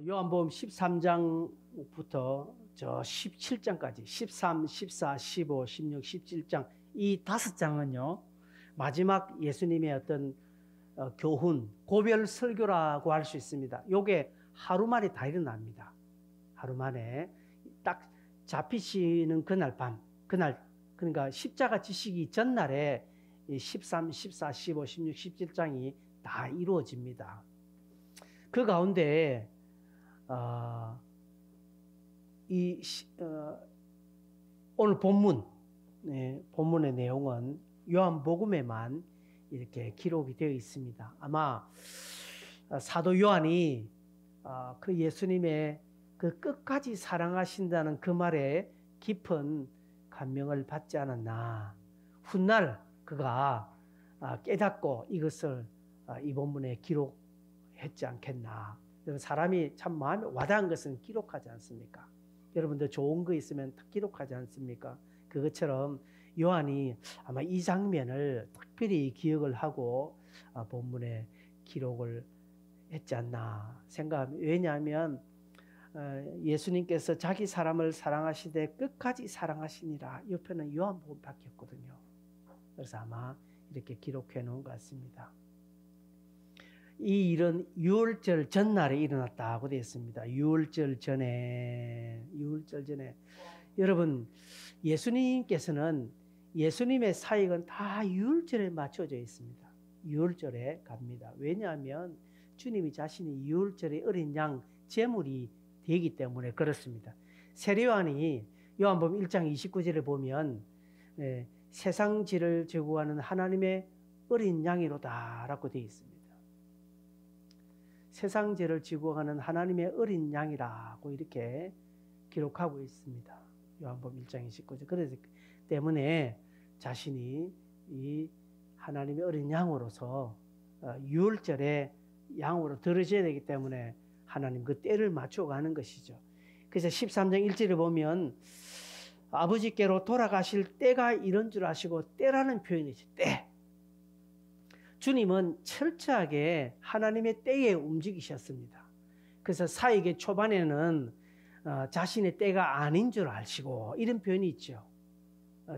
요한복음 13장부터 저 17장까지 13, 14, 15, 16, 17장 이 5장은요. 마지막 예수님의 어떤 교훈, 고별 설교라고 할 수 있습니다. 요게 하루 만에 다 일어납니다. 하루 만에 딱 잡히시는 그날 밤, 그날 그러니까 십자가 지시기 전날에 13, 14, 15, 16, 17장이 다 이루어집니다. 그 가운데 오늘 본문의 내용은 요한복음에만 이렇게 기록이 되어 있습니다. 아마 사도 요한이 그 예수님의 그 끝까지 사랑하신다는 그 말에 깊은 감명을 받지 않았나. 훗날 그가 깨닫고 이것을 이 본문에 기록했지 않겠나. 사람이 참 마음에 와닿은 것은 기록하지 않습니까? 여러분들 좋은 거 있으면 기록하지 않습니까? 그것처럼 요한이 아마 이 장면을 특별히 기억을 하고 본문에 기록을 했지 않나 생각합니다. 왜냐하면 예수님께서 자기 사람을 사랑하시되 끝까지 사랑하시니라. 옆에는 요한복음밖에 없거든요. 그래서 아마 이렇게 기록해 놓은 것 같습니다. 이 일은 유월절 전날에 일어났다고 되어 있습니다. 유월절 전에 여러분 예수님께서는 예수님의 사역은 다 유월절에 맞춰져 있습니다. 유월절에 갑니다. 왜냐하면 주님이 자신이 유월절에 어린 양 제물이 되기 때문에 그렇습니다. 세례요한이 요한복음 1장 29절에 보면 세상 죄를 제거하는 하나님의 어린 양이로다 라고 되어 있습니다. 세상 죄를 지고 가는 하나님의 어린 양이라고 이렇게 기록하고 있습니다. 요한복음 1장 29절. 그래서 때문에 자신이 이 하나님의 어린 양으로서 유월절에 양으로 들어져야 되기 때문에 하나님 그 때를 맞춰가는 것이죠. 그래서 13장 1절에 보면 아버지께로 돌아가실 때가 이런 줄 아시고 때라는 표현이죠. 때. 주님은 철저하게 하나님의 때에 움직이셨습니다. 그래서 사역의 초반에는 자신의 때가 아닌 줄 아시고 이런 표현이 있죠.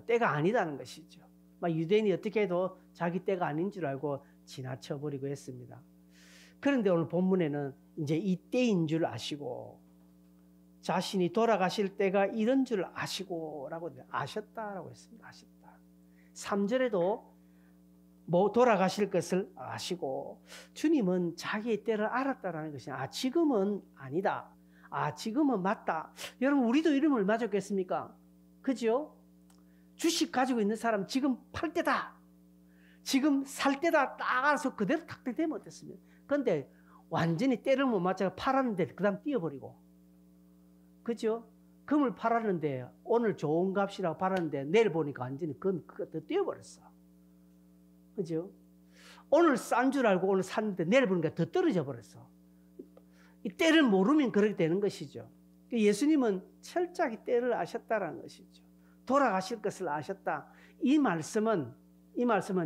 때가 아니다는 것이죠. 유대인이 어떻게 해도 자기 때가 아닌 줄 알고 지나쳐버리고 했습니다. 그런데 오늘 본문에는 이제 이 때인 줄 아시고 자신이 돌아가실 때가 이런 줄 아시고 라고 아셨다라고 했습니다. 아셨다. 3절에도 돌아가실 것을 아시고 주님은 자기의 때를 알았다라는 것이 지금은 아니다. 지금은 맞다. 여러분 우리도 이름을 맞았겠습니까? 그죠? 주식 가지고 있는 사람 지금 팔 때다. 지금 살 때다. 딱 알아서 그대로 탁 되면 어땠습니까? 그런데 완전히 때를 못 맞춰서 팔았는데 그 다음 뛰어버리고 그죠? 금을 팔았는데 오늘 좋은 값이라고 팔았는데 내일 보니까 완전히 그거 뛰어버렸어. 그죠? 오늘 싼 줄 알고 오늘 샀는데 내일 보니까 더 떨어져 버렸어. 이 때를 모르면 그렇게 되는 것이죠. 예수님은 철저하게 때를 아셨다라는 것이죠. 돌아가실 것을 아셨다. 이 말씀은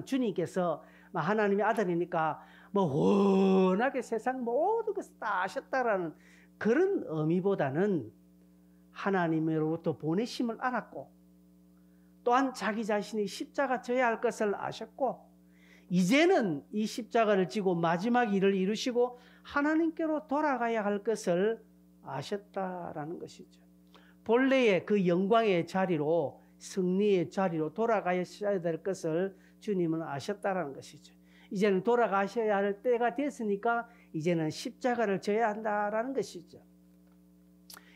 주님께서 하나님의 아들이니까 워낙에 세상 모든 것을 다 아셨다라는 그런 의미보다는 하나님으로부터 보내심을 알았고 또한 자기 자신이 십자가 져야 할 것을 아셨고 이제는 이 십자가를 지고 마지막 일을 이루시고 하나님께로 돌아가야 할 것을 아셨다라는 것이죠. 본래의 그 영광의 자리로 승리의 자리로 돌아가셔야 될 것을 주님은 아셨다라는 것이죠. 이제는 돌아가셔야 할 때가 됐으니까 이제는 십자가를 져야 한다라는 것이죠.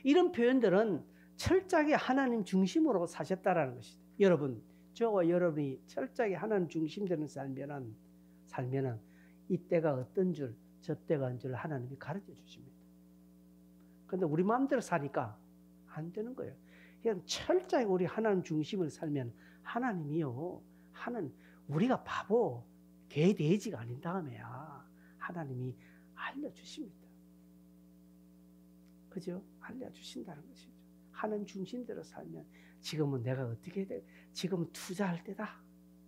이런 표현들은 철저하게 하나님 중심으로 사셨다라는 것이죠. 여러분, 저와 여러분이 철저하게 하나님 중심되는 살면은 이때가 어떤 줄, 저 때가 어떤 줄 하나님이 가르쳐 주십니다. 그런데 우리 마음대로 사니까 안 되는 거예요. 그냥 철저하게 우리 하나님 중심을 살면 하나님이요. 우리가 바보, 개, 돼지가 아닌 다음에야 하나님이 알려주십니다. 그죠? 알려주신다는 것이죠. 하나님 중심대로 살면 지금은 내가 어떻게 해야 돼? 지금은 투자할 때다.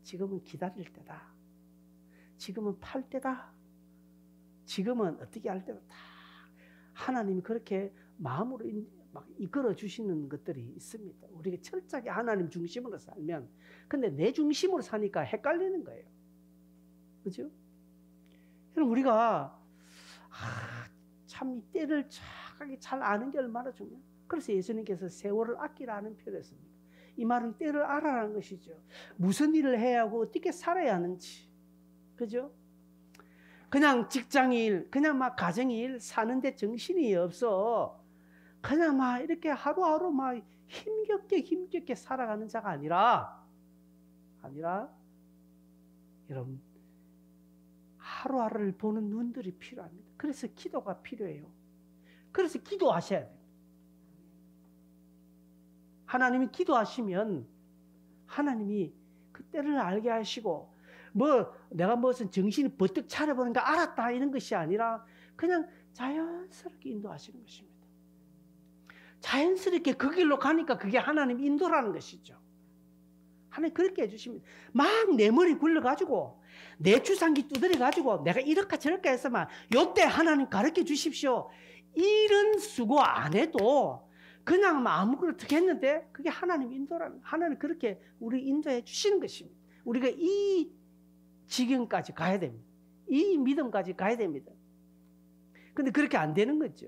지금은 기다릴 때다. 지금은 팔 때다. 지금은 어떻게 할 때다. 다 하나님이 그렇게 마음으로 막 이끌어 주시는 것들이 있습니다. 우리가 철저하게 하나님 중심으로 살면, 근데 내 중심으로 사니까 헷갈리는 거예요. 그죠? 여러분, 우리가 참 이 때를 정확하게 잘 아는 게 얼마나 중요해요. 그래서 예수님께서 세월을 아끼라는 표현을 했습니다. 이 말은 때를 알아라는 것이죠. 무슨 일을 해야 하고 어떻게 살아야 하는지. 그죠? 그냥 직장일, 그냥 막 가정일 사는데 정신이 없어. 그냥 막 이렇게 하루하루 막 힘겹게 살아가는 자가 아니라 여러분, 하루하루를 보는 눈들이 필요합니다. 그래서 기도가 필요해요. 그래서 기도하셔야 돼요. 하나님이 기도하시면 하나님이 그 때를 알게 하시고, 내가 무슨 정신이 버뜩 차려보는 거 알았다 이런 것이 아니라 그냥 자연스럽게 인도하시는 것입니다. 자연스럽게 그 길로 가니까 그게 하나님 인도라는 것이죠. 하나님 그렇게 해주십니다. 막 내 머리 굴려가지고 내 주상기 두드려가지고 내가 이렇게 저렇게 해서만 요때 하나님 가르쳐 주십시오, 이런 수고 안 해도 그냥 아무거나 어떻게 했는데 그게 하나님 인도라는, 하나님 그렇게 우리 인도해 주시는 것입니다. 우리가 이 지경까지 가야 됩니다. 이 믿음까지 가야 됩니다. 근데 그렇게 안 되는 거죠.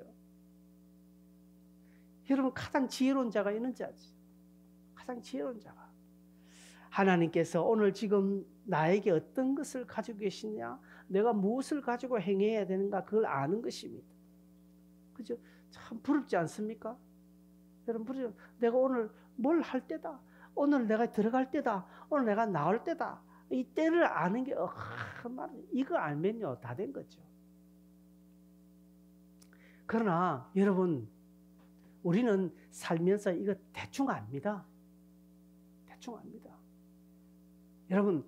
여러분, 가장 지혜로운 자가 있는 자지. 가장 지혜로운 자가. 하나님께서 오늘 지금 나에게 어떤 것을 가지고 계시냐, 내가 무엇을 가지고 행해야 되는가, 그걸 아는 것입니다. 그죠? 참 부럽지 않습니까? 여러분, 부르죠. 내가 오늘 뭘 할 때다. 오늘 내가 들어갈 때다. 오늘 내가 나올 때다. 이 때를 아는 게 이거 알면요 다 된 거죠. 그러나 여러분, 우리는 살면서 이거 대충 압니다. 대충 압니다. 여러분,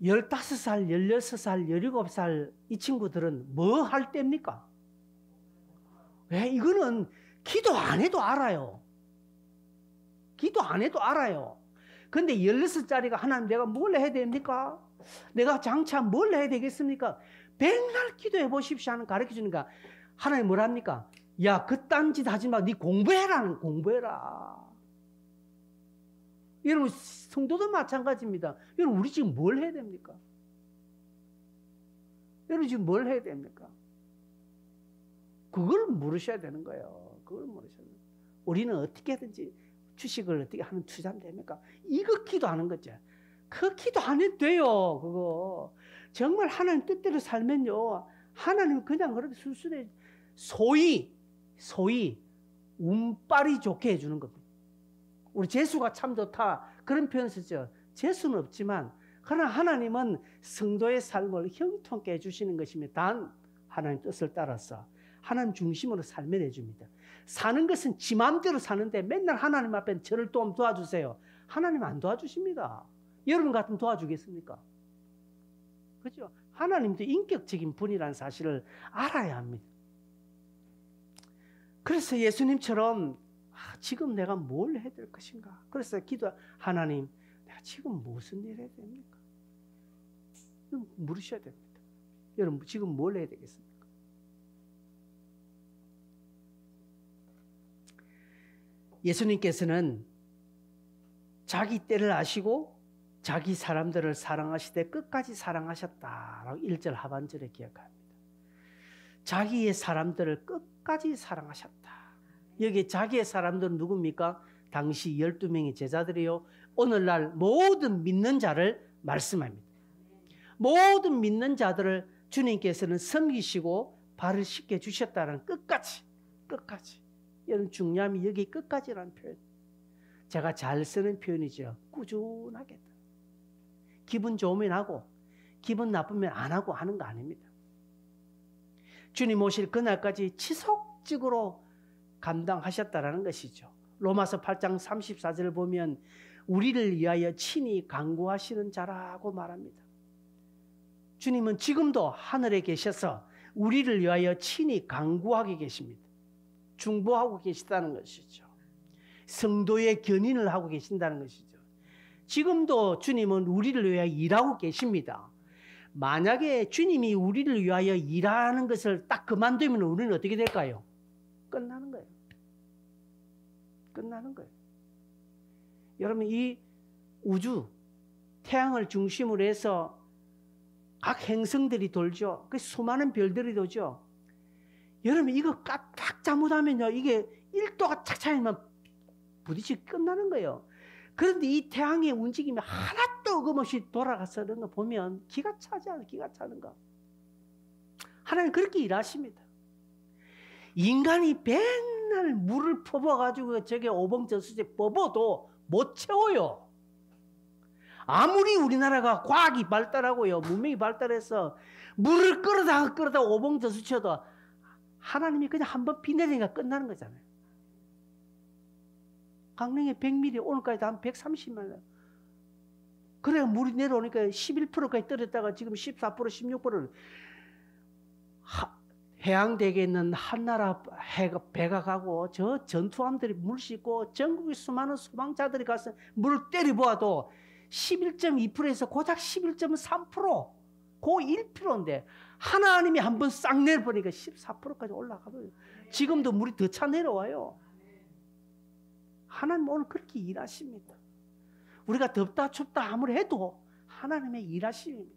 15살, 16살, 17살 이 친구들은 뭐 할 때입니까? 왜? 이거는 기도 안 해도 알아요. 기도 안 해도 알아요. 근데 16살짜리가 하나님 내가 뭘 해야 됩니까? 내가 장차 뭘 해야 되겠습니까? 백날 기도해 보십시오 하는 가르쳐 주니까 하나님 뭐랍니까? 야, 그딴 짓 하지 마. 네 공부해라. 여러분, 성도도 마찬가지입니다. 여러분, 우리 지금 뭘 해야 됩니까? 여러분, 지금 뭘 해야 됩니까? 그걸 물으셔야 되는 거예요. 그걸 물으셔야 돼요. 우리는 어떻게든지 주식을 어떻게 하면 투자하면 됩니까? 이거 기도하는 거죠. 그 기도 안 해도 돼요. 그거 정말 하나님 뜻대로 살면요, 하나님 그냥 그렇게 술술해 소위 운빨이 좋게 해주는 겁니다. 우리 재수가 참 좋다 그런 표현 쓰죠. 재수는 없지만 그러나 하나님은 성도의 삶을 형통케 해주시는 것입니다. 단 하나님 뜻을 따라서 하나님 중심으로 살면 해줍니다. 사는 것은 지 마음대로 사는데 맨날 하나님 앞에 저를 좀 도와주세요. 하나님 안 도와주십니다. 여러분 같으면 도와주겠습니까? 그렇죠? 하나님도 인격적인 분이라는 사실을 알아야 합니다. 그래서 예수님처럼 지금 내가 뭘 해야 될 것인가? 그래서 하나님, 내가 지금 무슨 일 해야 됩니까? 물으셔야 됩니다. 여러분, 지금 뭘 해야 되겠습니까? 예수님께서는 자기 때를 아시고 자기 사람들을 사랑하시되 끝까지 사랑하셨다라고 1절 하반절에 기억합니다. 자기의 사람들을 끝까지 사랑하셨다. 여기 자기의 사람들은 누굽니까? 당시 12명의 제자들이요, 오늘날 모든 믿는 자를 말씀합니다. 모든 믿는 자들을 주님께서는 섬기시고 발을 씻겨 주셨다는 끝까지. 이런 중요함이 여기 끝까지라는 표현. 제가 잘 쓰는 표현이죠. 꾸준하게. 기분 좋으면 하고 기분 나쁘면 안 하고 하는 거 아닙니다. 주님 오실 그날까지 지속적으로 감당하셨다라는 것이죠. 로마서 8장 34절을 보면 우리를 위하여 친히 간구하시는 자라고 말합니다. 주님은 지금도 하늘에 계셔서 우리를 위하여 친히 간구하게 계십니다. 중보하고 계시다는 것이죠. 성도의 견인을 하고 계신다는 것이죠. 지금도 주님은 우리를 위하여 일하고 계십니다. 만약에 주님이 우리를 위하여 일하는 것을 딱 그만두면 우리는 어떻게 될까요? 끝나는 거예요. 끝나는 거예요. 여러분, 이 우주, 태양을 중심으로 해서 각 행성들이 돌죠. 그 수많은 별들이 돌죠. 여러분, 이거 딱 잘못하면요, 이게 1도가 착 차이면 부딪히 끝나는 거예요. 그런데 이 태양의 움직임이 하나도 어김없이 돌아가서 그런 거 보면 기가 차지 않아요. 기가 차는 거. 하나님 그렇게 일하십니다. 인간이 맨날 물을 퍼부어가지고 저게 오봉저수지 퍼부어도 못 채워요. 아무리 우리나라가 과학이 발달하고요, 문명이 발달해서 물을 끌어다 오봉저수쳐도 하나님이 그냥 한번 비 내리니까 끝나는 거잖아요. 강릉에 100mm, 오늘까지 한 130mm. 그래 물이 내려오니까 11%까지 떨어졌다가 지금 14%, 16%를 해양대에 있는 한나라 배가 가고 저 전투함들이 물 싣고 전국의 수많은 소방차들이 가서 물을 때려보아도 11.2%에서 고작 11.3%, 고 1%인데 하나님이 한번 싹 내려보니까 14%까지 올라가버려요. 지금도 물이 더 차 내려와요. 하나님 오늘 그렇게 일하십니다. 우리가 덥다 춥다 아무리 해도 하나님의 일하십니다.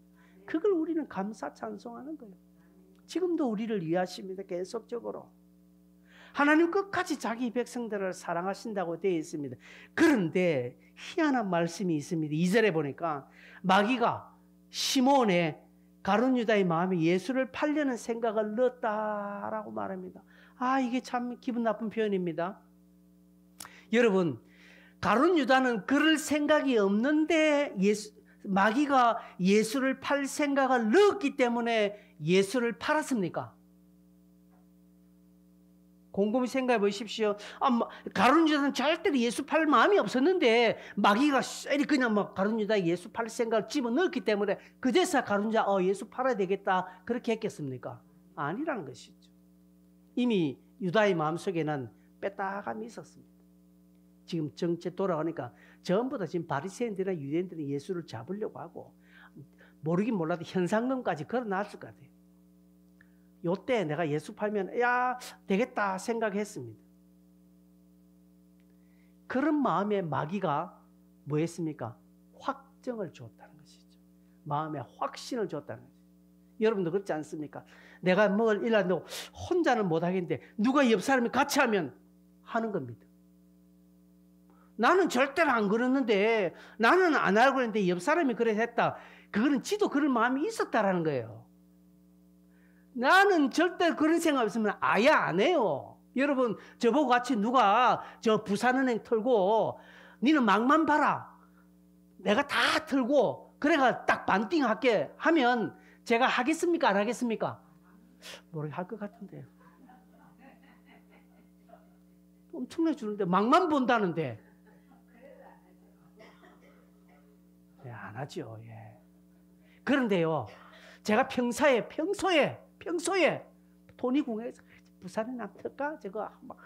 그걸 우리는 감사 찬송하는 거예요. 지금도 우리를 위하십니다. 계속적으로. 하나님 끝까지 자기 백성들을 사랑하신다고 되어 있습니다. 그런데 희한한 말씀이 있습니다. 2절에 보니까 마귀가 시몬의 가룟 유다의 마음에 예수를 팔려는 생각을 넣었다라고 말합니다. 아, 이게 참 기분 나쁜 표현입니다. 여러분, 가룟 유다는 그럴 생각이 없는데 마귀가 예수를 팔 생각을 넣었기 때문에 예수를 팔았습니까? 곰곰이 생각해 보십시오. 가룟 유다는 절대로 예수 팔 마음이 없었는데 마귀가 쎄리 그냥 막 가룟 유다 예수 팔 생각을 집어넣었기 때문에 그제서 가룟 유다 예수 팔아야 되겠다 그렇게 했겠습니까? 아니라는 것이죠. 이미 유다의 마음속에는 빼딱함이 있었습니다. 지금 정체 돌아오니까 전부 다 지금 바리새인들이나 유대인들은 예수를 잡으려고 하고 모르긴 몰라도 현상금까지 걸어놨을 것 같아요. 요때 내가 예수 팔면 야 되겠다 생각했습니다. 그런 마음에 마귀가 뭐 했습니까? 확정을 줬다는 것이죠. 마음에 확신을 줬다는 것이죠. 여러분도 그렇지 않습니까? 내가 뭘 일하는데 혼자는 못하겠는데 누가 옆 사람이 같이 하면 하는 겁니다. 나는 절대로 안 그랬는데, 나는 안 알고 있는데 옆 사람이 그래 했다. 그거는 지도 그런 마음이 있었다라는 거예요. 나는 절대 그런 생각 없으면 아예 안 해요. 여러분, 저보고 같이 누가 저 부산은행 털고 니는 막만 봐라, 내가 다 털고 그래가 딱 반띵 할게 하면 제가 하겠습니까? 안 하겠습니까? 모르게 할 것 같은데요. 엄청나게 주는데 막만 본다는데 안 하죠. 예. 그런데요, 제가 평소에 돈이 궁해서 부산에 남을까? 저거 막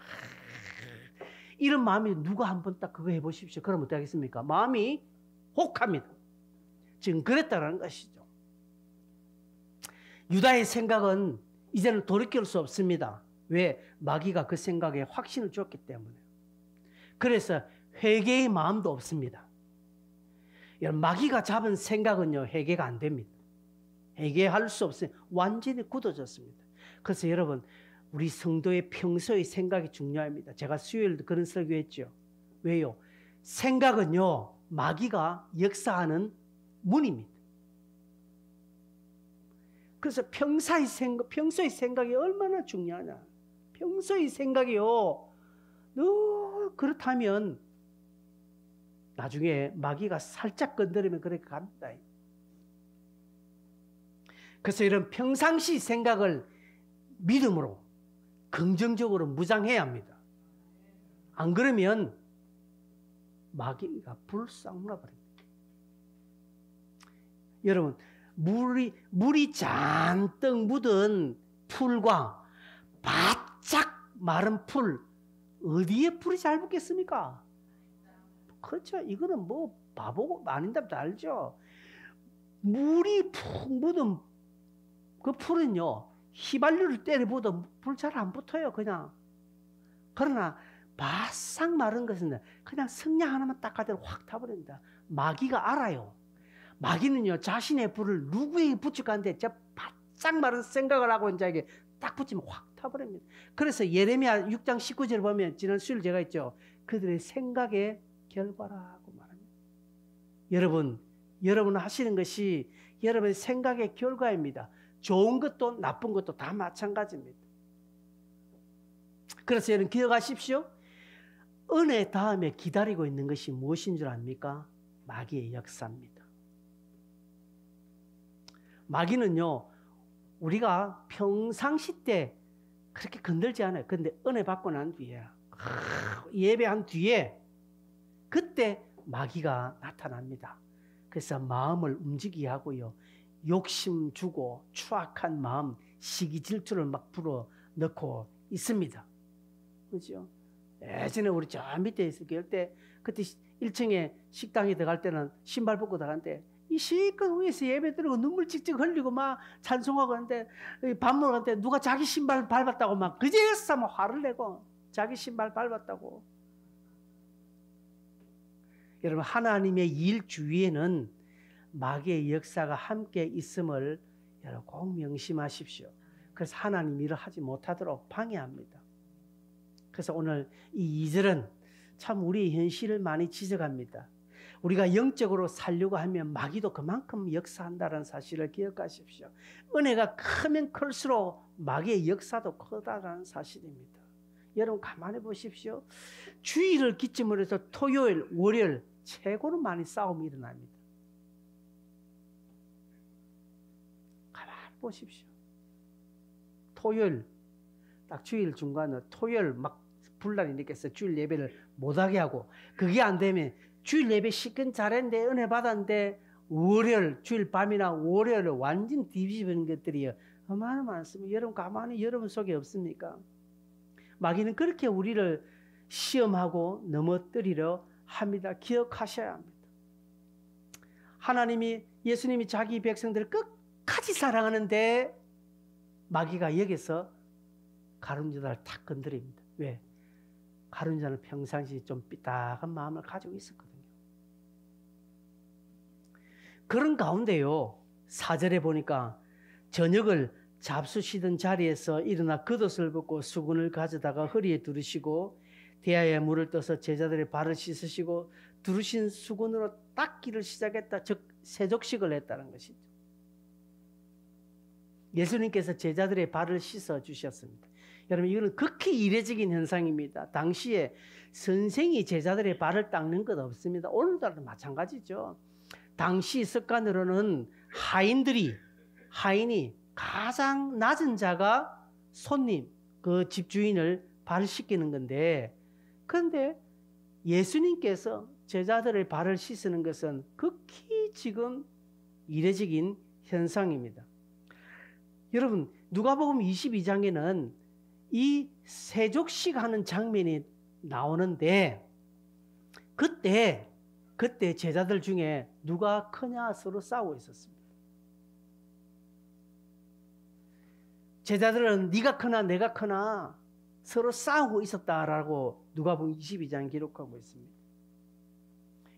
이런 마음이 누가 한번 딱 그거 해보십시오. 그럼 어떻게 하겠습니까? 마음이 혹합니다. 지금 그랬다는 것이죠. 유다의 생각은 이제는 돌이킬 수 없습니다. 왜? 마귀가 그 생각에 확신을 줬기 때문에. 그래서 회개의 마음도 없습니다. 마귀가 잡은 생각은요, 회개가 안 됩니다. 회개할 수 없어요. 완전히 굳어졌습니다. 그래서 여러분, 우리 성도의 평소의 생각이 중요합니다. 제가 수요일도 그런 설교했죠. 왜요? 생각은요, 마귀가 역사하는 문입니다. 그래서 평소의 생각이 얼마나 중요하냐. 평소의 생각이요, 너 그렇다면 나중에 마귀가 살짝 건드리면 그렇게 갑니다. 그래서 이런 평상시 생각을 믿음으로 긍정적으로 무장해야 합니다. 안 그러면 마귀가 불쌍 나버립니다. 여러분, 물이 잔뜩 묻은 풀과 바짝 마른 풀, 어디에 풀이 잘 붙겠습니까? 그렇죠. 이거는 뭐 바보고 아닌답도 알죠. 물이 푹 묻은 그 풀은요, 휘발유를 때려부어도 불 잘 안 붙어요, 그냥. 그러나 바싹 마른 것은 그냥 성냥 하나만 딱 가대로 확 타버립니다. 마귀가 알아요. 마귀는요, 자신의 불을 누구에게 붙일까 하는데 저 바싹 마른 생각을 하고 이제 딱 붙이면 확 타버립니다. 그래서 예레미야 6장 19절 보면 지난 수요일 제가 했죠. 그들의 생각의 결과라고 말합니다. 여러분 하시는 것이 여러분의 생각의 결과입니다. 좋은 것도 나쁜 것도 다 마찬가지입니다. 그래서 여러분 기억하십시오. 은혜 다음에 기다리고 있는 것이 무엇인 줄 압니까? 마귀의 역사입니다. 마귀는요, 우리가 평상시 때 그렇게 건들지 않아요. 근데 은혜 받고 난 뒤에, 예배한 뒤에 그때 마귀가 나타납니다. 그래서 마음을 움직이게 하고요, 욕심 주고 추악한 마음, 시기 질투를 막 불어넣고 있습니다. 그렇죠? 예전에 우리 저 밑에 있을 때 그때 1층에 식당에 들어갈 때는 신발 벗고 들어갔는데 이 실컷 위에서 예배 드리고 눈물 찍찍 흘리고 막 찬송하고 하는데 밥 먹으러 갔는데 누가 자기 신발 밟았다고 막 그제서 막 화를 내고 자기 신발 밟았다고. 여러분, 하나님의 일 주위에는 마귀의 역사가 함께 있음을 여러분 꼭 명심하십시오. 그래서 하나님 일을 하지 못하도록 방해합니다. 그래서 오늘 이 2절은 참 우리의 현실을 많이 지적합니다. 우리가 영적으로 살려고 하면 마귀도 그만큼 역사한다는 사실을 기억하십시오. 은혜가 크면 클수록 마귀의 역사도 크다는 사실입니다. 여러분 가만히 보십시오. 주일을 기점으로 해서 토요일, 월요일 최고로 많이 싸움이 일어납니다. 가만히 보십시오. 토요일 딱 주일 중간에 토요일 막 분란이 일으켜서 주일 예배를 못하게 하고, 그게 안 되면 주일 예배 시간 잘했는데 은혜 받았는데 월요일 주일 밤이나 월요일에 완전 뒤집는 것들이 얼마나 많습니까? 여러분 가만히 여러분 속에 없습니까? 마귀는 그렇게 우리를 시험하고 넘어뜨리려 합니다. 기억하셔야 합니다. 하나님이, 예수님이 자기 백성들을 끝까지 사랑하는데 마귀가 여기서 가룟유다를 탁 건드립니다. 왜? 가룟유다는 평상시 좀 삐딱한 마음을 가지고 있었거든요. 그런 가운데요, 4절에 보니까 저녁을 잡수시던 자리에서 일어나 겉옷을 벗고 수건을 가져다가 허리에 두르시고 대야에 물을 떠서 제자들의 발을 씻으시고 두르신 수건으로 닦기를 시작했다. 즉 세족식을 했다는 것이죠. 예수님께서 제자들의 발을 씻어 주셨습니다. 여러분, 이거는 극히 이례적인 현상입니다. 당시에 선생이 제자들의 발을 닦는 것 없습니다. 오늘도 마찬가지죠. 당시 습관으로는 하인이 가장 낮은 자가 손님, 그 집주인을 발을 씻기는 건데, 그런데 예수님께서 제자들의 발을 씻는 것은 극히 지금 이례적인 현상입니다. 여러분, 누가복음 22장에는 이 세족식 하는 장면이 나오는데 그때 제자들 중에 누가 크냐 서로 싸우고 있었습니다. 제자들은 네가 크나 내가 크나 서로 싸우고 있었다라고 누가복음 22장 기록하고 있습니다.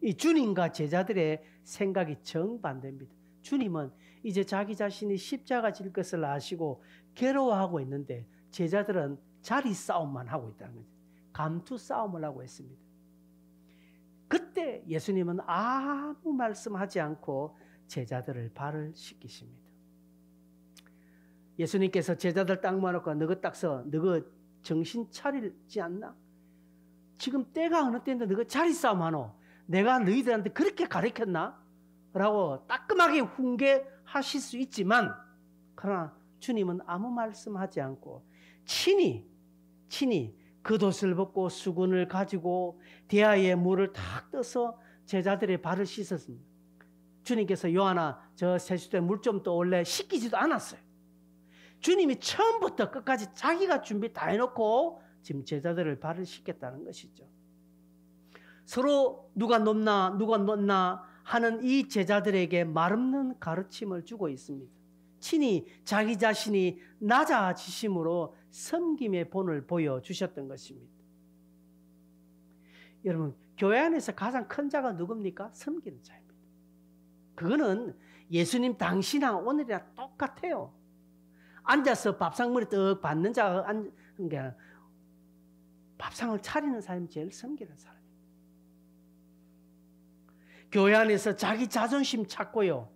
이 주님과 제자들의 생각이 정반대입니다. 주님은 이제 자기 자신이 십자가 질 것을 아시고 괴로워하고 있는데 제자들은 자리 싸움만 하고 있다는 거죠. 감투 싸움을 하고 있습니다. 그때 예수님은 아무 말씀하지 않고 제자들을 발을 씻기십니다. 예수님께서 제자들 딱 모아놓고 너가 딱 서, 너가 정신 차리지 않나? 지금 때가 어느 때인데 너가 자리 싸움 하노? 내가 너희들한테 그렇게 가르쳤나? 라고 따끔하게 훈계하실 수 있지만, 그러나 주님은 아무 말씀하지 않고 친히 겉옷을 벗고 수건을 가지고 대야에 물을 탁 떠서 제자들의 발을 씻었습니다. 주님께서 요한아, 저 세수대 물 좀 떠올래? 씻기지도 않았어요. 주님이 처음부터 끝까지 자기가 준비 다 해놓고 지금 제자들을 발을 씻겠다는 것이죠. 서로 누가 높나 하는 이 제자들에게 말없는 가르침을 주고 있습니다. 친히 자기 자신이 낮아지심으로 섬김의 본을 보여주셨던 것입니다. 여러분, 교회 안에서 가장 큰 자가 누굽니까? 섬기는 자입니다. 그거는 예수님 당시나 오늘이나 똑같아요. 앉아서 밥상머리 떡 받는 자가 앉는 게 아니라 밥상을 차리는 사람이 제일 섬기는 사람입니다. 교회 안에서 자기 자존심 찾고요,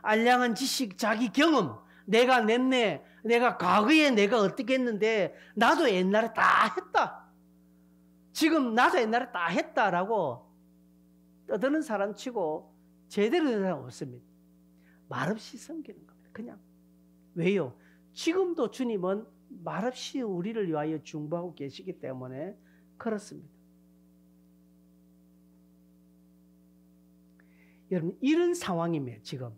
알량한 지식, 자기 경험, 내가 냈네, 내가 과거에 내가 어떻게 했는데 나도 옛날에 다 했다, 지금 나도 옛날에 다 했다라고 떠드는 사람 치고 제대로 된 사람 없습니다. 말없이 섬기는 겁니다. 그냥. 왜요? 지금도 주님은 말없이 우리를 위하여 중보하고 계시기 때문에 그렇습니다. 여러분, 이런 상황이면 지금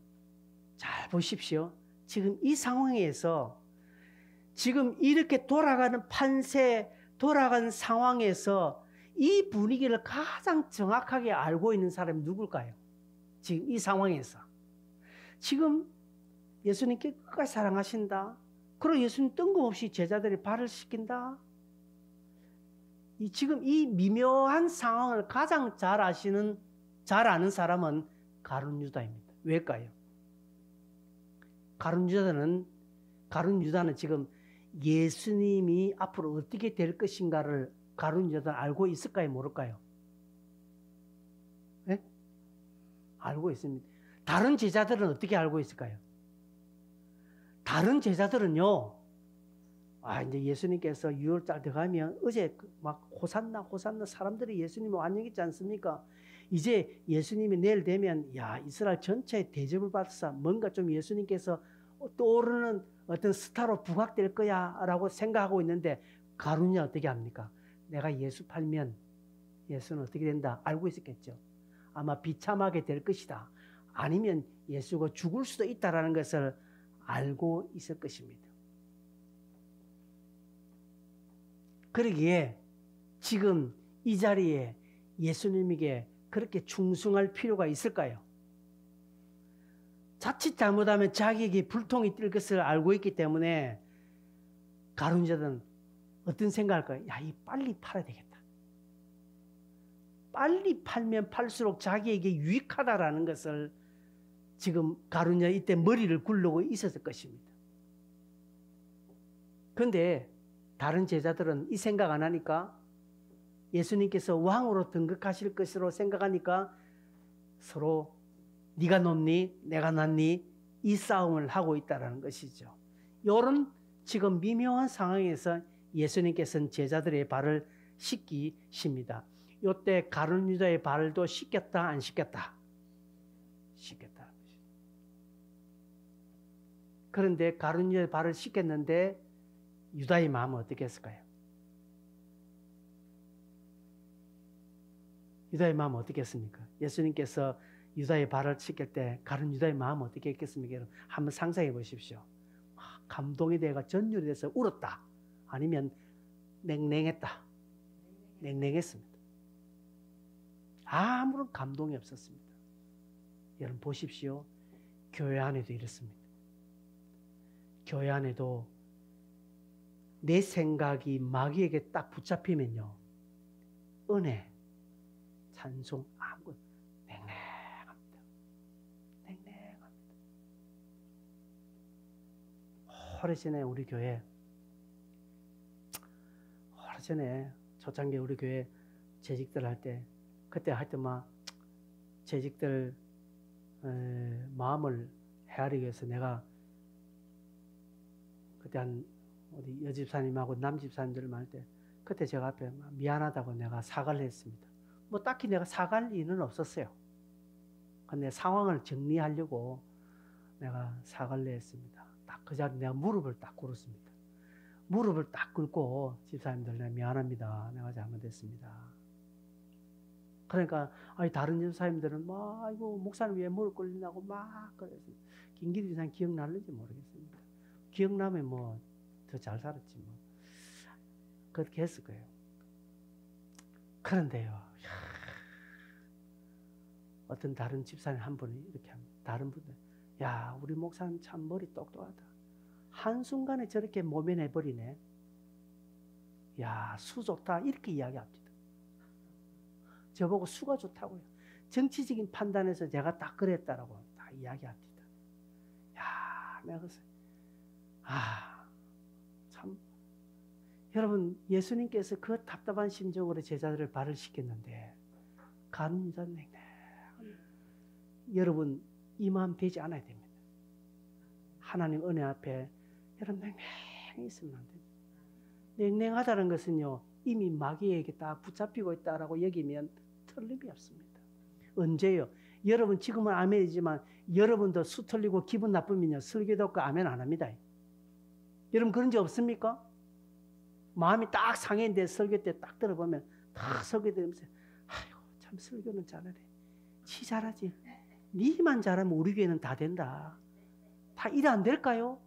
잘 보십시오. 지금 이 상황에서 지금 이렇게 돌아가는 판세, 돌아가는 상황에서 이 분위기를 가장 정확하게 알고 있는 사람이 누굴까요? 지금 이 상황에서. 지금 예수님께 끝까지 사랑하신다. 그리고 예수님 뜬금없이 제자들이 발을 씻긴다. 지금 이 미묘한 상황을 가장 잘 아는 사람은 가룟 유다입니다. 왜일까요? 가룟 유다는 지금 예수님이 앞으로 어떻게 될 것인가를 가룟 유다는 알고 있을까요? 모를까요? 네? 알고 있습니다. 다른 제자들은 어떻게 알고 있을까요? 다른 제자들은요, 이제 예수님께서 유월달 들어가면 어제 막 호산나 사람들이 예수님을 환영했지 않습니까? 이제 예수님이 내일 되면 이스라엘 전체에 대접을 받아서 뭔가 좀 예수님께서 떠오르는 어떤 스타로 부각될 거야 라고 생각하고 있는데, 가룟이 어떻게 합니까? 내가 예수 팔면 예수는 어떻게 된다 알고 있었겠죠. 아마 비참하게 될 것이다, 아니면 예수가 죽을 수도 있다라는 것을 알고 있을 것입니다. 그러기에 지금 이 자리에 예수님에게 그렇게 충성할 필요가 있을까요? 자칫 잘못하면 자기에게 불통이 뜰 것을 알고 있기 때문에 가룟 유다는 어떤 생각할까요? 이 빨리 팔아야 되겠다. 빨리 팔면 팔수록 자기에게 유익하다라는 것을 지금 가룟 유다 이때 머리를 굴르고 있었을 것입니다. 그런데 다른 제자들은 이 생각 안 하니까, 예수님께서 왕으로 등극하실 것으로 생각하니까 서로 네가 높니 내가 낮니 이 싸움을 하고 있다는 것이죠. 이런 지금 미묘한 상황에서 예수님께서는 제자들의 발을 씻기십니다. 이때 가룟 유다의 발도 씻겼다 안 씻겼다? 씻겼다. 그런데 가룟 유다의 발을 씻겼는데 유다의 마음은 어떻게 했을까요? 유다의 마음은 어떻게 했습니까? 예수님께서 유다의 발을 씻길 때 가룟 유다의 마음은 어떻게 했겠습니까? 여러분, 한번 상상해 보십시오. 감동이 돼가 전율이 돼서 울었다, 아니면 냉랭했다? 냉랭했습니다. 아무런 감동이 없었습니다. 여러분 보십시오. 교회 안에도 이렇습니다. 교회 안에도 내 생각이 마귀에게 딱 붙잡히면요, 은혜, 찬송, 아무것도 냉랭합니다. 냉랭합니다. 오래전에 우리 교회, 오래전에 초창기 우리 교회 재직들 할 때, 그때 하여튼 막 재직들 마음을 헤아리기 위해서 내가 그때 한 우리 여집사님하고 남집사님들 할 때, 그때 제가 앞에 미안하다고 내가 사과를 했습니다. 뭐 딱히 내가 사과할 일은 없었어요. 근데 상황을 정리하려고 내가 사과를 했습니다. 딱 그 자리에 내가 무릎을 딱 꿇었습니다. 무릎을 딱 꿇고, 집사님들 내가 미안합니다, 내가 잘못했습니다. 그러니까 다른 집사님들은 막 아이고 목사님 왜 무릎 꿇리냐고 막 그랬어요. 김기리 집사님 기억나는지 모르겠습니다. 기억나면 뭐 더 잘 살았지 뭐. 그렇게 했을 거예요. 그런데요, 어떤 다른 집사님 한 분이 이렇게 합니다. 다른 분들, 야, 우리 목사님 참 머리 똑똑하다. 한순간에 저렇게 모면해버리네. 야, 수 좋다. 이렇게 이야기합니다. 저보고 수가 좋다고요. 정치적인 판단에서 제가 딱 그랬다라고 다 이야기합니다. 야, 내가 그래서 참 여러분, 예수님께서 그 답답한 심정으로 제자들을 발을 씻겼는데 간단히 여러분 이 마음 되지 않아야 됩니다. 하나님 은혜 앞에 여러분 냉랭히 있으면 안 됩니다. 냉랭하다는 것은요, 이미 마귀에게 다 붙잡히고 있다라고 여기면 틀림이 없습니다. 언제요? 여러분 지금은 아멘이지만 여러분도 수 틀리고 기분 나쁘면요 설교도 없고 아멘 안 합니다. 여러분 그런 적 없습니까? 마음이 딱 상했는데 설교 때 딱 들어보면 딱 설교 들으면서 아이고 참 설교는 잘하네. 지 잘하지. 니만 잘하면 우리 교회는 다 된다. 다 일 안 될까요?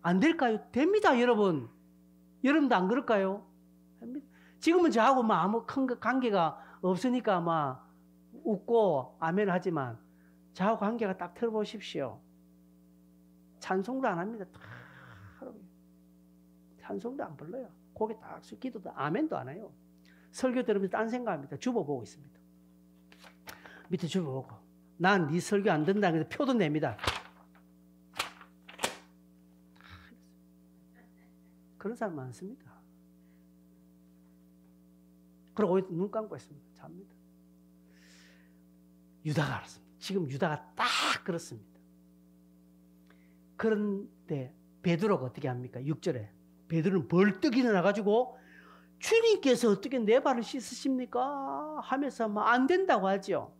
안 될까요? 됩니다, 여러분. 여러분도 안 그럴까요? 됩니다. 지금은 저하고 뭐 아무 큰 관계가 없으니까 막 웃고 아멘 하지만 저하고 관계가 딱 들어보십시오. 찬송도 안 합니다. 찬송도 안 불러요. 고개 딱 숙이고 기도도 아멘도 안 해요. 설교 들으면서 딴 생각합니다. 주보 보고 있습니다. 밑에 주보 보고 난 네 설교 안 된다 그래서 표도 냅니다. 그런 사람 많습니다. 그리고 눈 감고 있습니다. 잡니다. 유다가 알았습니다. 지금 유다가 딱 그렇습니다. 그런데 베드로가 어떻게 합니까? 6절에 베드로는 벌떡 일어나가지고 주님께서 어떻게 내 발을 씻으십니까? 하면서 뭐 안 된다고 하죠.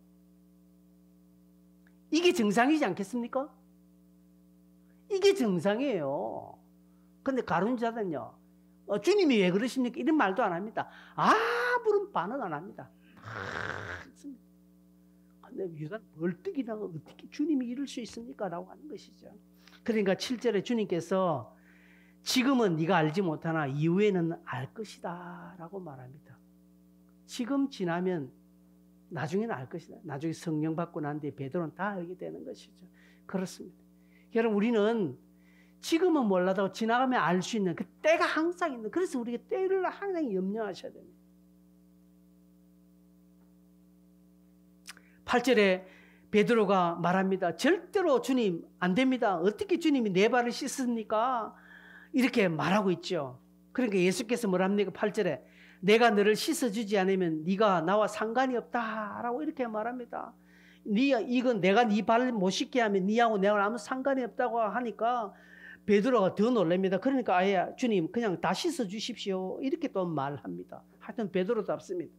이게 정상이지 않겠습니까? 이게 정상이에요. 근데 가룟유다는요, 주님이 왜 그러십니까? 이런 말도 안 합니다. 아무런 반응 안 합니다. 근데 유다는 벌떡 일어나가 어떻게 주님이 이럴 수 있습니까? 라고 하는 것이죠. 그러니까 7절에 주님께서 지금은 네가 알지 못하나 이후에는 알 것이다 라고 말합니다. 지금 지나면 나중에는 알 것이다. 나중에 성령 받고 난 뒤에 베드로는 다 알게 되는 것이죠. 그렇습니다. 여러분 우리는 지금은 몰라도 지나가면 알 수 있는 그 때가 항상 있는, 그래서 우리가 때를 항상 염려하셔야 됩니다. 8절에 베드로가 말합니다. 절대로 주님 안 됩니다. 어떻게 주님이 내 발을 씻습니까? 이렇게 말하고 있죠. 그러니까 예수께서 뭐랍니까? 8절에 내가 너를 씻어주지 않으면 네가 나와 상관이 없다라고 이렇게 말합니다. 이건 내가 네 발을 못 씻게 하면 네하고 내가 아무 상관이 없다고 하니까 베드로가 더 놀랍니다. 그러니까 아예 주님 그냥 다 씻어주십시오 이렇게 또 말합니다. 하여튼 베드로답습니다.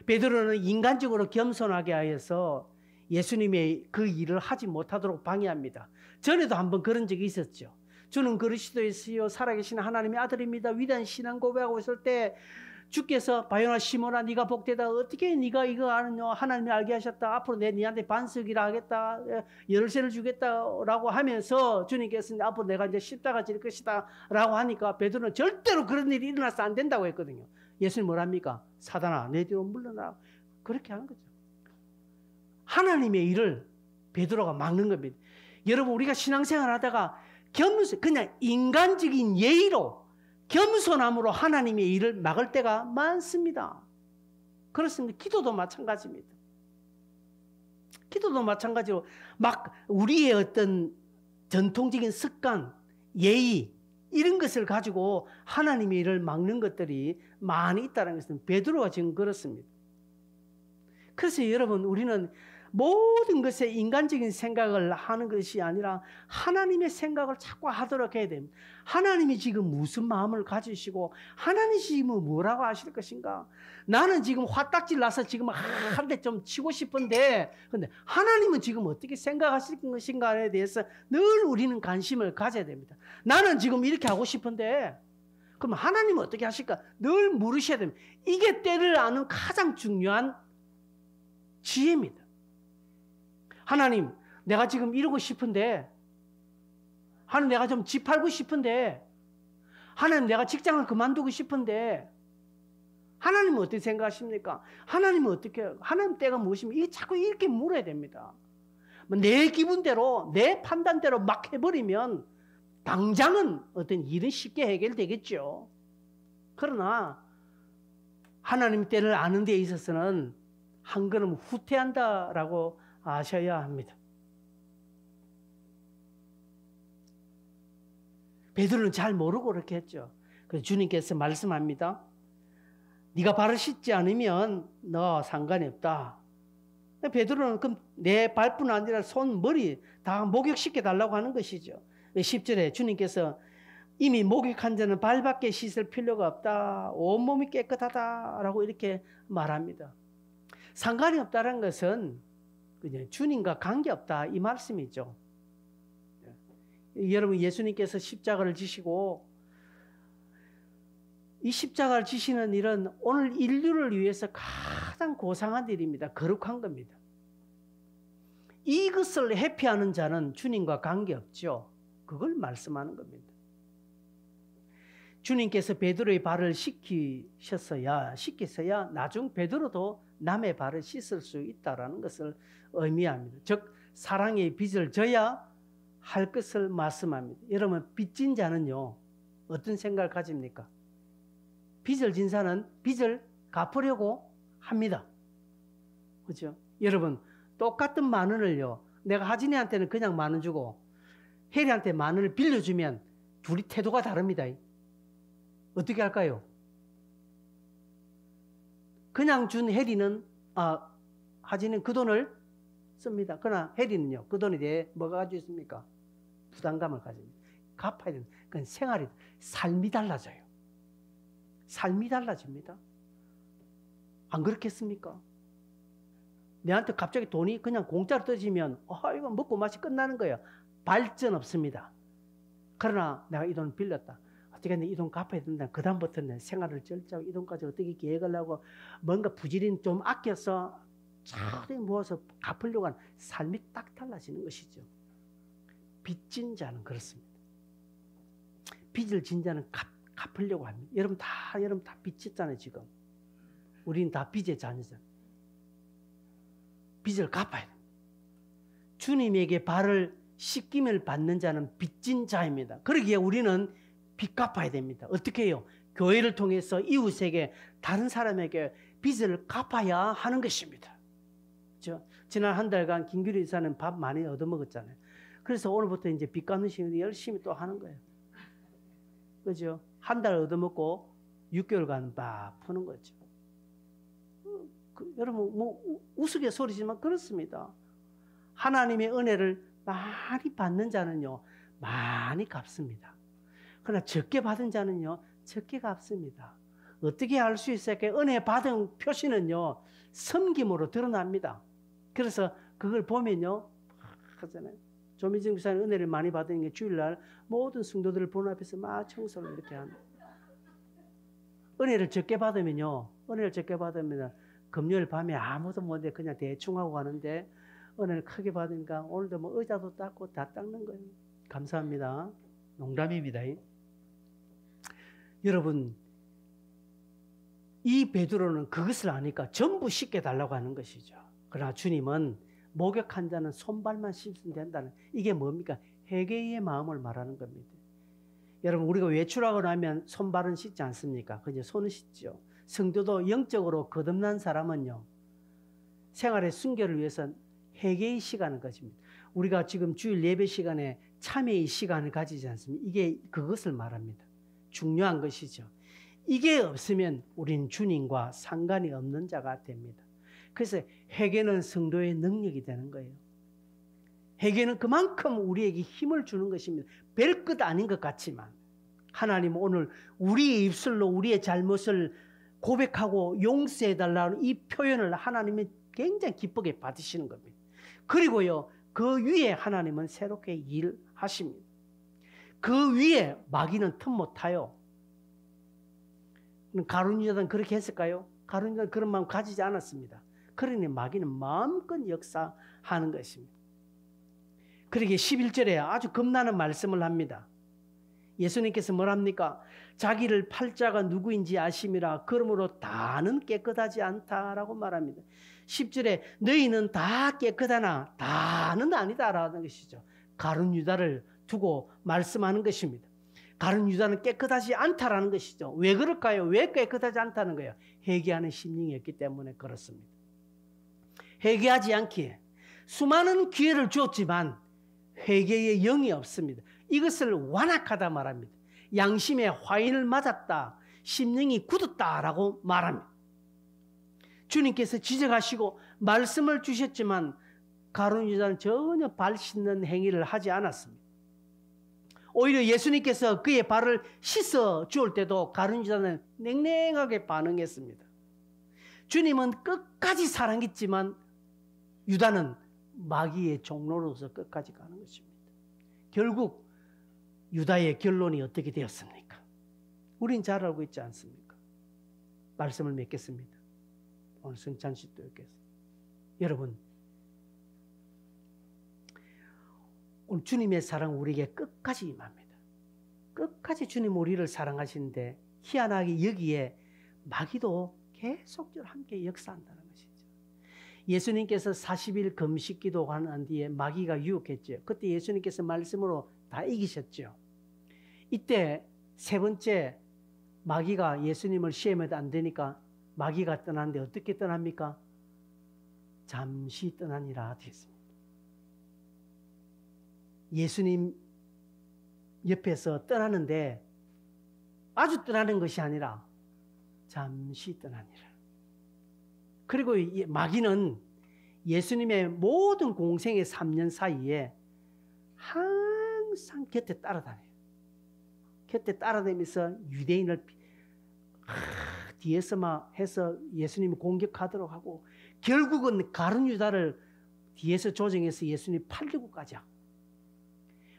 베드로는 인간적으로 겸손하게 하여서 예수님의 그 일을 하지 못하도록 방해합니다. 전에도 한번 그런 적이 있었죠. 주는 그리스도이시요 살아계신 하나님의 아들입니다. 위대한 신앙 고백하고 있을 때 주께서 바요나 시몬아 네가 복되다. 어떻게 네가 이거 아느냐. 하나님이 알게 하셨다. 앞으로 내 네한테 반석이라 하겠다. 열쇠를 주겠다라고 하면서 주님께서 앞으로 내가 이제 십자가 질 것이다 라고 하니까 베드로는 절대로 그런 일이 일어나서 안 된다고 했거든요. 예수님 뭐랍니까? 사단아 내 뒤로 물러나라. 그렇게 하는 거죠. 하나님의 일을 베드로가 막는 겁니다. 여러분 우리가 신앙생활 하다가 그냥 인간적인 예의로 겸손함으로 하나님의 일을 막을 때가 많습니다. 그렇습니다. 기도도 마찬가지입니다. 기도도 마찬가지로 막 우리의 어떤 전통적인 습관, 예의 이런 것을 가지고 하나님의 일을 막는 것들이 많이 있다는 것은 베드로가 지금 그렇습니다. 그래서 여러분 우리는 모든 것에 인간적인 생각을 하는 것이 아니라 하나님의 생각을 자꾸 하도록 해야 됩니다. 하나님이 지금 무슨 마음을 가지시고 하나님이 지금 뭐라고 하실 것인가. 나는 지금 화딱질 나서 지금 한 대 좀 치고 싶은데 근데 하나님은 지금 어떻게 생각하실 것인가에 대해서 늘 우리는 관심을 가져야 됩니다. 나는 지금 이렇게 하고 싶은데 그럼 하나님은 어떻게 하실까 늘 물으셔야 됩니다. 이게 때를 아는 가장 중요한 지혜입니다. 하나님 내가 지금 이러고 싶은데 하나님 내가 좀 집 팔고 싶은데 하나님 내가 직장을 그만두고 싶은데 하나님은 어떻게 생각하십니까? 하나님은 어떻게 해요? 하나님 때가 무엇입니까? 이게 자꾸 이렇게 물어야 됩니다. 내 기분대로, 내 판단대로 막 해버리면 당장은 어떤 일은 쉽게 해결되겠죠. 그러나 하나님 때를 아는 데 있어서는 한 걸음 후퇴한다라고 아셔야 합니다. 베드로는 잘 모르고 그렇게 했죠. 그래서 주님께서 말씀합니다. 네가 발을 씻지 않으면 너 상관이 없다. 베드로는 그럼 내 발뿐 아니라 손, 머리 다 목욕시켜 달라고 하는 것이죠. 10절에 주님께서 이미 목욕한 자는 발밖에 씻을 필요가 없다. 온몸이 깨끗하다라고 이렇게 말합니다. 상관이 없다는 것은 그냥 주님과 관계없다 이 말씀이죠. 여러분 예수님께서 십자가를 지시고 이 십자가를 지시는 일은 오늘 인류를 위해서 가장 고상한 일입니다. 거룩한 겁니다. 이것을 회피하는 자는 주님과 관계없죠. 그걸 말씀하는 겁니다. 주님께서 베드로의 발을 씻기셔야 나중 베드로도 남의 발을 씻을 수 있다는 것을 의미합니다. 즉 사랑의 빚을 져야 할 것을 말씀합니다. 여러분 빚진 자는요 어떤 생각을 가집니까? 빚을 진 자는 빚을 갚으려고 합니다. 그렇죠? 여러분 똑같은 만 원을요 내가 하진이한테는 그냥 만 원 주고 혜리한테 만 원을 빌려주면 둘이 태도가 다릅니다. 어떻게 할까요? 그냥 준 혜리는 하진이는 그 돈을 씁니다. 그러나 혜리는요 그 돈에 대해 뭐가 가지고 있습니까? 부담감을 가집니다. 갚아야 됩니다. 그건 생활이 삶이 달라져요. 삶이 달라집니다. 안 그렇겠습니까? 내한테 갑자기 돈이 그냥 공짜로 떠지면 이거 먹고 맛이 끝나는 거예요. 발전 없습니다. 그러나 내가 이 돈을 빌렸다. 어떻게 이 돈 갚아야 된다. 그 다음부터는 생활을 절제하고 이 돈까지 어떻게 계획을 하고 뭔가 부지런히 좀 아껴서 잘 모아서 갚으려고 하는 삶이 딱 달라지는 것이죠. 빚진 자는 그렇습니다. 빚을 진 자는 갚으려고 합니다. 여러분 다 빚졌잖아요 지금. 우리는 다 빚의 자녀잖아요. 빚을 갚아야 됩니다. 주님에게 발을 씻김을 받는 자는 빚진 자입니다. 그러기에 우리는 빚 갚아야 됩니다. 어떻게 해요? 교회를 통해서 이웃에게 다른 사람에게 빚을 갚아야 하는 것입니다. 그렇죠? 지난 한 달간 김규리 이사는 밥 많이 얻어먹었잖아요. 그래서 오늘부터 이제 빚 갚는 시간에 열심히 또 하는 거예요. 그죠? 한 달 얻어먹고 6개월간 막 푸는 거죠. 여러분 뭐 우스갯소리지만 그렇습니다. 하나님의 은혜를 많이 받는 자는요 많이 갚습니다. 그러나 적게 받은 자는요 적게 갚습니다. 어떻게 알 수 있을까요? 은혜 받은 표시는요 섬김으로 드러납니다. 그래서 그걸 보면요 하잖아요. 조미정 목사님 은혜를 많이 받은 게 주일날 모든 성도들을 보는 앞에서 막 청소를 이렇게 합니다. 은혜를 적게 받으면요 금요일 밤에 아무도 못해 그냥 대충 하고 가는데 은혜를 크게 받으니까 오늘도 뭐 의자도 닦고 다 닦는 거예요. 감사합니다. 농담입니다. 여러분 이 베드로는 그것을 아니까 전부 씻겨달라고 하는 것이죠. 그러나 주님은 목욕한 자는 손발만 씻으면 된다는 이게 뭡니까? 회개의 마음을 말하는 겁니다. 여러분 우리가 외출하고 나면 손발은 씻지 않습니까? 그냥 손은 씻죠. 성도도 영적으로 거듭난 사람은요 생활의 순결을 위해서 회개의 시간을 가집니다. 우리가 지금 주일 예배 시간에 참회의 시간을 가지지 않습니까? 이게 그것을 말합니다. 중요한 것이죠. 이게 없으면 우리는 주님과 상관이 없는 자가 됩니다. 그래서 회개는 성도의 능력이 되는 거예요. 회개는 그만큼 우리에게 힘을 주는 것입니다. 별것 아닌 것 같지만 하나님은 오늘 우리의 입술로 우리의 잘못을 고백하고 용서해달라는 이 표현을 하나님이 굉장히 기쁘게 받으시는 겁니다. 그리고요 그 위에 하나님은 새롭게 일하십니다. 그 위에 마귀는 틈 못 타요. 가룟 유다는 그렇게 했을까요? 가룟 유다는 그런 마음 가지지 않았습니다. 그러니 마귀는 마음껏 역사하는 것입니다. 그러기에 11절에 아주 겁나는 말씀을 합니다. 예수님께서 뭐랍니까? 자기를 팔자가 누구인지 아심이라 그러므로 다는 깨끗하지 않다라고 말합니다. 10절에 너희는 다 깨끗하나 다는 아니다라는 것이죠. 가룟 유다를 두고 말씀하는 것입니다. 가룟 유다는 깨끗하지 않다라는 것이죠. 왜 그럴까요? 왜 깨끗하지 않다는 거예요? 회개하는 심령이었기 때문에 그렇습니다. 회개하지 않기에 수많은 기회를 주었지만 회개의 영이 없습니다. 이것을 완악하다 말합니다. 양심의 화인을 맞았다, 심령이 굳었다라고 말합니다. 주님께서 지적하시고 말씀을 주셨지만 가룟 유다는 전혀 발 씻는 행위를 하지 않았습니다. 오히려 예수님께서 그의 발을 씻어 주올 때도 가룟 유다는 냉랭하게 반응했습니다. 주님은 끝까지 사랑했지만 유다는 마귀의 종로로서 끝까지 가는 것입니다. 결국 유다의 결론이 어떻게 되었습니까? 우린 잘 알고 있지 않습니까? 말씀을 맺겠습니다. 오늘 성찬식도 읽겠습니다. 여러분, 오늘 주님의 사랑 우리에게 끝까지 임합니다. 끝까지 주님 우리를 사랑하시는데 희한하게 여기에 마귀도 계속적으로 함께 역사한다는 것이죠. 예수님께서 40일 금식 기도한 뒤에 마귀가 유혹했죠. 그때 예수님께서 말씀으로 다 이기셨죠. 이때 세 번째 마귀가 예수님을 시험해도 안 되니까 마귀가 떠났는데 어떻게 떠납니까? 잠시 떠나니라 되었습니다. 예수님 옆에서 떠나는데 아주 떠나는 것이 아니라 잠시 떠나니라. 그리고 마귀는 예수님의 모든 공생의 3년 사이에 항상 곁에 따라다녀요. 곁에 따라다니면서 유대인을 뒤에서 막 해서 예수님을 공격하도록 하고 결국은 가룟 유다를 뒤에서 조정해서 예수님 팔려고까지 하고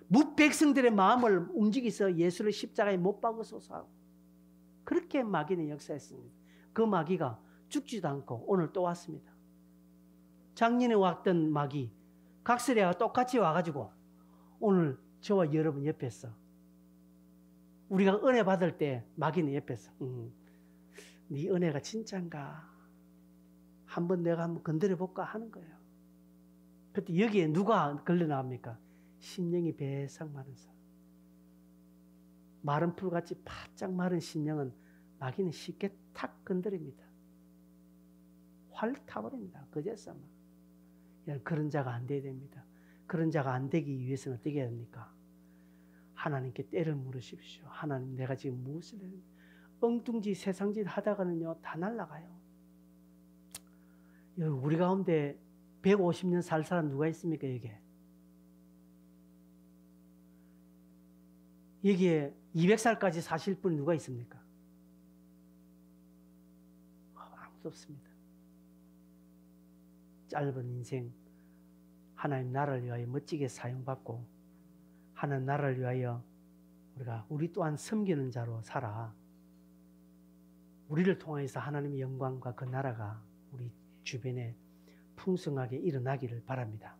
무백성들의 마음을 움직여서 예수를 십자가에 못 박으소서 하고 그렇게 마귀는 역사했습니다. 그 마귀가 죽지도 않고 오늘 또 왔습니다. 작년에 왔던 마귀 각설이가 똑같이 와가지고 오늘 저와 여러분 옆에서 우리가 은혜 받을 때 마귀는 옆에서 네 은혜가 진짠가 내가 한번 건드려볼까 하는 거예요. 그때 여기에 누가 걸려나갑니까? 심령이 배삭 마른 사람. 마른 풀같이 바짝 마른 심령은 마귀는 쉽게 탁 건드립니다. 활 타버립니다. 그제서만. 그런 자가 안 돼야 됩니다. 그런 자가 안 되기 위해서는 어떻게 해야 됩니까? 하나님께 때를 물으십시오. 하나님 내가 지금 무엇을 해야 됩니까? 엉뚱짓 세상짓 하다가는요 다 날아가요. 우리 가운데 150년 살 사람 누가 있습니까? 여기에 200살까지 사실 분 누가 있습니까? 아무도 없습니다. 짧은 인생 하나님 나라를 위하여 멋지게 사용받고 하나님 나라를 위하여 우리 또한 섬기는 자로 살아 우리를 통해서 하나님의 영광과 그 나라가 우리 주변에 풍성하게 일어나기를 바랍니다.